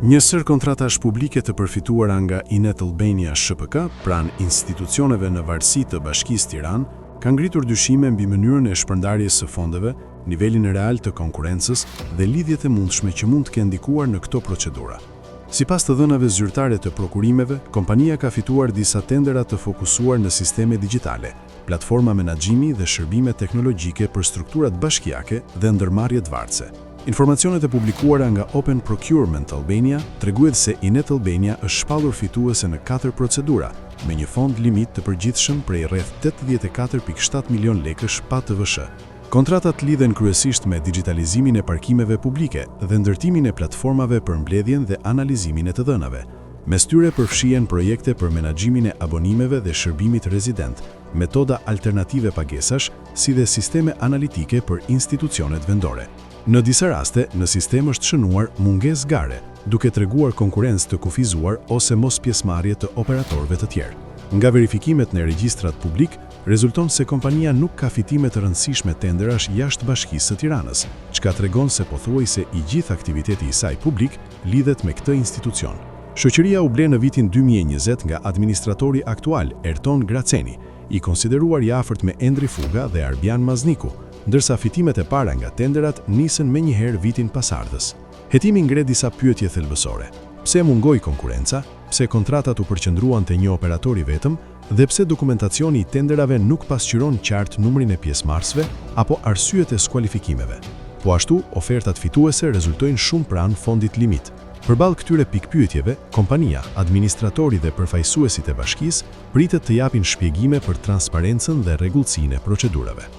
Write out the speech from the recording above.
Njësër kontratash publike të përfituara nga Inet Albania ShPK pranë institucioneve në varësi të Bashkisë Tiranë ka ngritur dyshime mbi mënyrën e shpërndarjes së fondeve, nivelin real të konkurrencës dhe lidhjet e mundshme që mund të kenë ndikuar në këto procedura. Sipas të dhënave zyrtare të prokurimeve, kompania ka fituar disa tendera të fokusuar në sisteme digjitale, platforma menaxhimi dhe shërbime teknologjike për strukturat bashkiake dhe ndërmarrjet varëse. Informacionet e publikuara nga Open Procurement Albania tregojnë se Inet Albania është shpallur fituese në 4 procedura, me një fond limit të përgjithshëm prej rreth 84.7 milion lekësh pa TVSH. Kontratat lidhen kryesisht me digitalizimin e parkimeve publike dhe ndërtimin e platformave për mbledhjen dhe analizimin e të dhënave. Mes tyre përfshihen projekte për menaxhimin e abonimeve dhe shërbimit rezident, metoda alternative pagesash, si dhe sisteme analitike për institucionet vendore. Në disa raste, në sistem është shënuar mungesë gare, duke treguar konkurrencë të kufizuar ose mos pjesëmarrje të operatorëve të tjerë. Nga verifikimet në regjistrat publik, rezulton se kompania nuk ka fitime të rëndësishme tenderash jashtë Bashkisë së Tiranës, çka tregon se pothuajse i gjithë aktiviteti i saj publik lidhet me këtë institucion. Shoqëria u ble në vitin 2020 nga administratori aktual Erton Graceni, i konsideruar i afërt me Endri Fuga dhe Arbian Mazniku, ndërsa fitimet e para nga tenderat nisën menjëherë vitin pasardhës. Hetimi ngre disa pyetje thelbësore. Pse mungoi konkurenca, pse kontratat u përqendruan te një operator i vetëm dhe pse dokumentacioni i tenderave nuk pasqyron qartë numrin e pjesëmarrësve apo arsyet e skualifikimeve. Po ashtu, ofertat fituese rezultojnë shumë pranë fondit limit. Përballë këtyre pikpyetjeve, kompania, administratori dhe përfaqësuesit e bashkisë pritet të japin shpjegime për transparencën dhe rregullsinë e procedurave.